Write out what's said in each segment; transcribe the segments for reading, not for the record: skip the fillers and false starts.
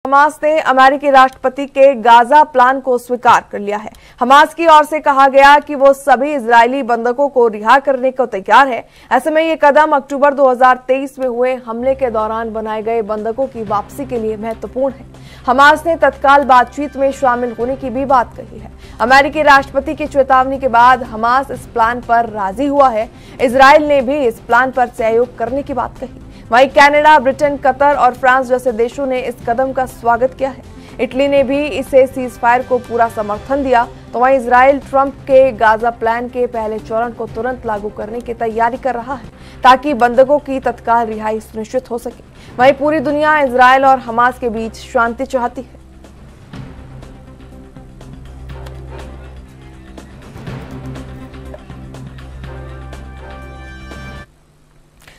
Hamas ने अमेरिकी राष्ट्रपति के गाजा प्लान को स्वीकार कर लिया है। हमास की ओर से कहा गया कि वो सभी इजरायली बंधकों को रिहा करने को तैयार है। ऐसे में ये कदम अक्टूबर 2023 में हुए हमले के दौरान बनाए गए बंधकों की वापसी के लिए महत्वपूर्ण है। हमास ने तत्काल बातचीत में शामिल होने की भी बात कही है। अमेरिकी राष्ट्रपति की चेतावनी के बाद हमास इस प्लान पर राजी हुआ है। इजरायल ने भी इस प्लान पर सहयोग करने की बात कही। वहीं कनाडा, ब्रिटेन, कतर और फ्रांस जैसे देशों ने इस कदम का स्वागत किया है। इटली ने भी इसे सीजफायर को पूरा समर्थन दिया। तो वहीं इजरायल ट्रंप के गाजा प्लान के पहले चरण को तुरंत लागू करने की तैयारी कर रहा है ताकि बंधकों की तत्काल रिहाई सुनिश्चित हो सके। वहीं पूरी दुनिया इजरायल और हमास के बीच शांति चाहती है।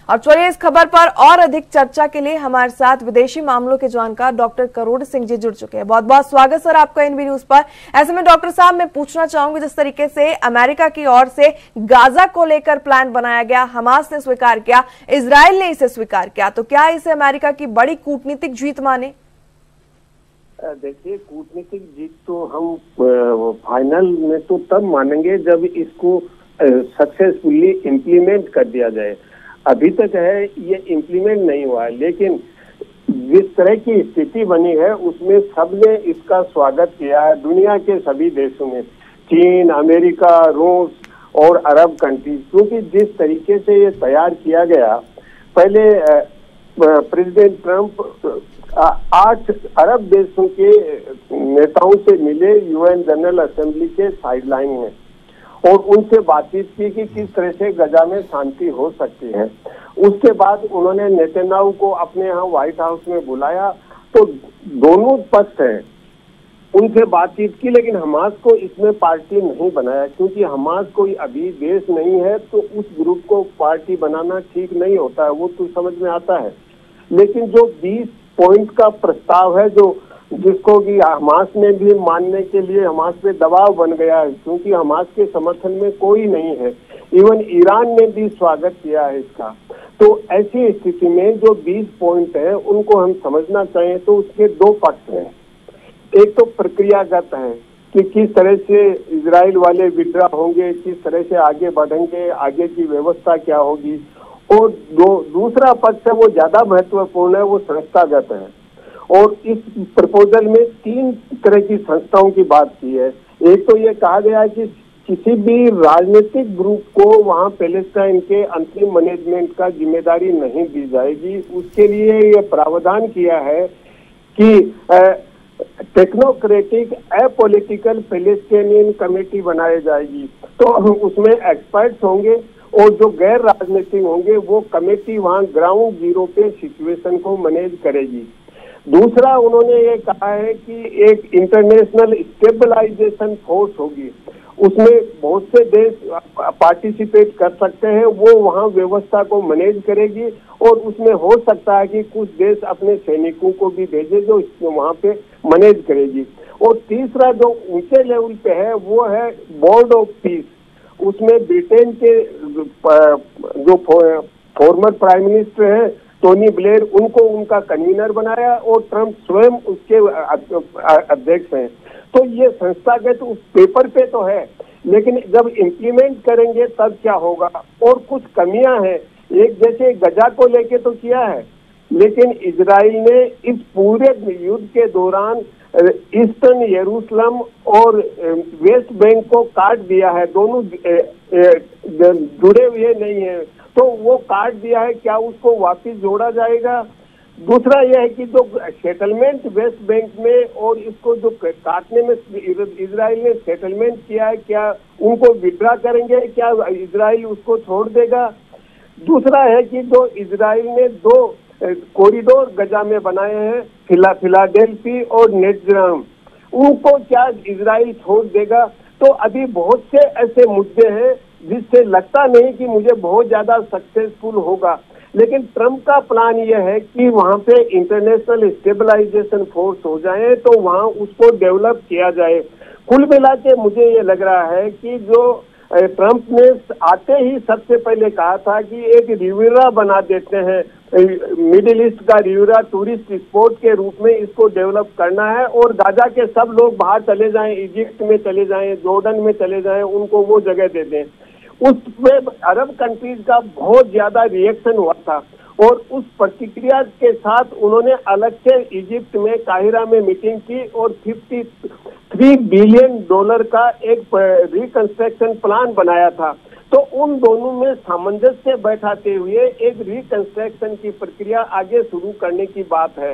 और चलिए इस खबर पर और अधिक चर्चा के लिए हमारे साथ विदेशी मामलों के जानकार डॉक्टर करोड़ सिंह जी जुड़ चुके हैं। बहुत बहुत स्वागत सर आपका एनबी न्यूज पर। ऐसे में डॉक्टर साहब मैं पूछना चाहूंगी, जिस तरीके से अमेरिका की ओर से गाजा को लेकर प्लान बनाया गया, हमास ने स्वीकार किया, इजरायल ने इसे स्वीकार किया, तो क्या इसे अमेरिका की बड़ी कूटनीतिक जीत माने? देखिए, कूटनीतिक जीत तो हम फाइनल में तो तब मानेंगे जब इसको सक्सेसफुली इम्प्लीमेंट कर दिया जाए। अभी तक है ये इम्प्लीमेंट नहीं हुआ है, लेकिन जिस तरह की स्थिति बनी है उसमें सबने इसका स्वागत किया है। दुनिया के सभी देशों में, चीन, अमेरिका, रूस और अरब कंट्रीज, क्योंकि जिस तरीके से ये तैयार किया गया, पहले प्रेसिडेंट ट्रंप 8 अरब देशों के नेताओं से मिले यूएन जनरल असेंबली के साइडलाइन में और उनसे बातचीत की कि किस तरह से गजा में शांति हो सकती है। उसके बाद उन्होंने नेतन्याहू को अपने यहाँ व्हाइट हाउस में बुलाया, तो दोनों पक्ष हैं उनसे बातचीत की, लेकिन हमास को इसमें पार्टी नहीं बनाया, क्योंकि हमास कोई अभी देश नहीं है तो उस ग्रुप को पार्टी बनाना ठीक नहीं होता है, वो तो समझ में आता है। लेकिन जो 20 पॉइंट का प्रस्ताव है जो जिसको कि हमास ने भी मानने के लिए हमास पे दबाव बन गया है, क्योंकि हमास के समर्थन में कोई नहीं है। इवन ईरान ने भी स्वागत किया है इसका। तो ऐसी स्थिति में जो 20 पॉइंट है उनको हम समझना चाहें तो उसके 2 पक्ष हैं। एक तो प्रक्रियागत है कि किस तरह से इजराइल वाले विड्रा होंगे, किस तरह से आगे बढ़ेंगे, आगे की व्यवस्था क्या होगी, और दूसरा पक्ष है वो ज्यादा महत्वपूर्ण है, वो संस्थागत है। और इस प्रपोजल में 3 तरह की संस्थाओं की बात की है। एक तो ये कहा गया है कि किसी भी राजनीतिक ग्रुप को वहां पैलेस्टाइन के अंतिम मैनेजमेंट का जिम्मेदारी नहीं दी जाएगी। उसके लिए ये प्रावधान किया है कि टेक्नोक्रेटिक एपॉलिटिकल पैलेस्टाइनियन कमेटी बनाई जाएगी। तो उसमें एक्सपर्ट्स होंगे और जो गैर राजनीतिक होंगे वो कमेटी वहां ग्राउंड जीरो पे सिचुएशन को मैनेज करेगी। दूसरा उन्होंने ये कहा है कि एक इंटरनेशनल स्टेबलाइजेशन फोर्स होगी, उसमें बहुत से देश पार्टिसिपेट कर सकते हैं, वो वहाँ व्यवस्था को मैनेज करेगी और उसमें हो सकता है कि कुछ देश अपने सैनिकों को भी भेजे जो वहाँ पे मैनेज करेगी। और तीसरा जो ऊंचे लेवल पे है वो है बोर्ड ऑफ पीस। उसमें ब्रिटेन के जो फॉर्मर प्राइम मिनिस्टर है टोनी ब्लेयर, उनको उनका कन्वीनर बनाया और ट्रंप स्वयं उसके अध्यक्ष हैं। तो ये संस्थागत उस पेपर पे तो है, लेकिन जब इम्प्लीमेंट करेंगे तब क्या होगा। और कुछ कमियां हैं, एक जैसे गजा को लेके तो किया है, लेकिन इजराइल ने इस पूरे युद्ध के दौरान ईस्टर्न यरूशलेम और वेस्ट बैंक को काट दिया है, दोनों जुड़े हुए नहीं है, तो वो काट दिया है, क्या उसको वापस जोड़ा जाएगा। दूसरा यह है कि जो सेटलमेंट वेस्ट बैंक में और इसको जो काटने में इजराइल ने सेटलमेंट किया है, क्या उनको विड्रा करेंगे, क्या इजराइल उसको छोड़ देगा। दूसरा है कि जो इजराइल ने 2 कॉरिडोर गजा में बनाए हैं, फिलाडेल्फी और नेट्जराम, उनको क्या इजराइल छोड़ देगा। तो अभी बहुत से ऐसे मुद्दे हैं जिससे लगता नहीं कि मुझे बहुत ज्यादा सक्सेसफुल होगा, लेकिन ट्रंप का प्लान यह है कि वहां पे इंटरनेशनल स्टेबलाइजेशन फोर्स हो जाए, तो वहां उसको डेवलप किया जाए। कुल मिला के मुझे ये लग रहा है कि जो ट्रंप ने आते ही सबसे पहले कहा था कि एक रिविरा बना देते हैं, मिडिल ईस्ट का रियूरा टूरिस्ट स्पॉट के रूप में इसको डेवलप करना है और गाजा के सब लोग बाहर चले जाएं, इजिप्ट में चले जाएं, जॉर्डन में चले जाएं, उनको वो जगह दे दें। उसमें अरब कंट्रीज का बहुत ज्यादा रिएक्शन हुआ था और उस प्रतिक्रिया के साथ उन्होंने अलग से इजिप्ट में काहिरा में मीटिंग की और $53 बिलियन का एक रिकंस्ट्रक्शन प्लान बनाया था। तो उन दोनों में सामंजस्य बैठाते हुए एक रिकंस्ट्रक्शन की प्रक्रिया आगे शुरू करने की बात है।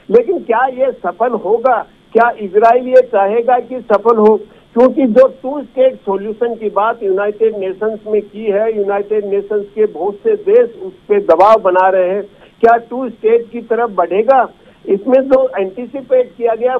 लेकिन क्या ये सफल होगा? क्या इजराइल ये चाहेगा कि सफल हो? क्योंकि जो 2 स्टेट सॉल्यूशन की बात यूनाइटेड नेशंस में की है, यूनाइटेड नेशंस के बहुत से देश उस पर दबाव बना रहे हैं, क्या 2 स्टेट की तरफ बढ़ेगा? इसमें जो एंटिसिपेट किया गया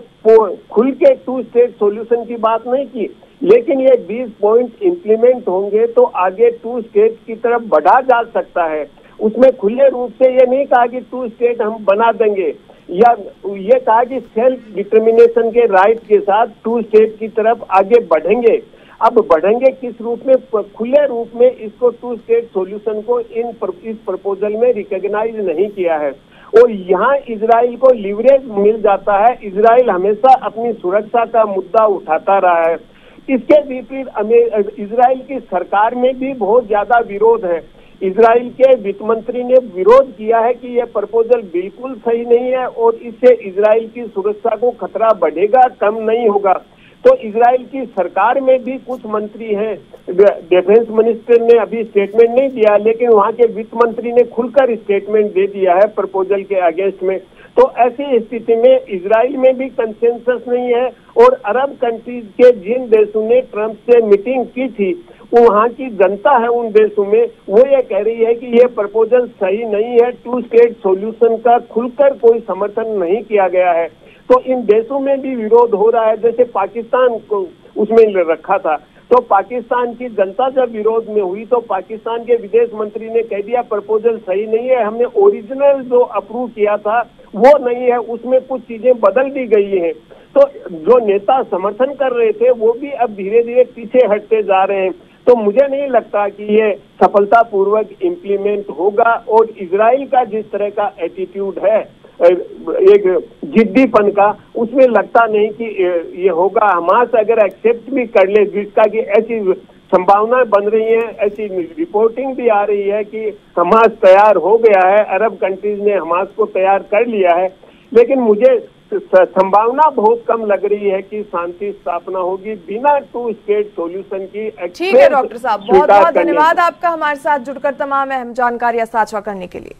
खुल के 2 स्टेट सॉल्यूशन की बात नहीं की, लेकिन ये 20 पॉइंट इंप्लीमेंट होंगे तो आगे 2 स्टेट की तरफ बढ़ा जा सकता है। उसमें खुले रूप से ये नहीं कहा कि 2 स्टेट हम बना देंगे, या ये कहा कि सेल्फ डिटर्मिनेशन के राइट के साथ 2 स्टेट की तरफ आगे बढ़ेंगे। अब बढ़ेंगे किस रूप में? खुले रूप में इसको 2 स्टेट सॉल्यूशन को इस प्रपोजल में रिकॉग्नाइज नहीं किया है और यहाँ इजराइल को लिवरेज मिल जाता है। इजराइल हमेशा अपनी सुरक्षा का मुद्दा उठाता रहा है। इसके विपरीत इजराइल की सरकार में भी बहुत ज्यादा विरोध है। इजराइल के वित्त मंत्री ने विरोध किया है कि यह प्रपोजल बिल्कुल सही नहीं है और इससे इजराइल की सुरक्षा को खतरा बढ़ेगा, कम नहीं होगा। तो इजराइल की सरकार में भी कुछ मंत्री हैं, डिफेंस मिनिस्टर ने अभी स्टेटमेंट नहीं दिया, लेकिन वहां के वित्त मंत्री ने खुलकर स्टेटमेंट दे दिया है प्रपोजल के अगेंस्ट में। तो ऐसी स्थिति में इजराइल में भी कंसेंसस नहीं है और अरब कंट्रीज के जिन देशों ने ट्रंप से मीटिंग की थी, वहाँ की जनता है उन देशों में, वो ये कह रही है कि ये प्रपोजल सही नहीं है। 2 स्टेट सॉल्यूशन का खुलकर कोई समर्थन नहीं किया गया है। तो इन देशों में भी विरोध हो रहा है। जैसे पाकिस्तान को उसमें रखा था, तो पाकिस्तान की जनता जब विरोध में हुई तो पाकिस्तान के विदेश मंत्री ने कह दिया प्रपोजल सही नहीं है, हमने ओरिजिनल जो अप्रूव किया था वो नहीं है, उसमें कुछ चीजें बदल दी गई हैं। तो जो नेता समर्थन कर रहे थे वो भी अब धीरे धीरे पीछे हटते जा रहे हैं। तो मुझे नहीं लगता कि ये सफलतापूर्वक इम्प्लीमेंट होगा और इजराइल का जिस तरह का एटीट्यूड है, एक जिद्दीपन का, उसमें लगता नहीं कि ये होगा। हमास अगर एक्सेप्ट भी कर ले, जिसका कि ऐसी संभावनाएं बन रही हैं, ऐसी रिपोर्टिंग भी आ रही है कि हमास तैयार हो गया है, अरब कंट्रीज ने हमास को तैयार कर लिया है, लेकिन मुझे संभावना बहुत कम लग रही है कि शांति स्थापना होगी बिना 2 स्टेट सॉल्यूशन की। ठीक है डॉक्टर साहब, बहुत बहुत धन्यवाद आपका हमारे साथ जुड़कर तमाम अहम जानकारियां साझा करने के लिए।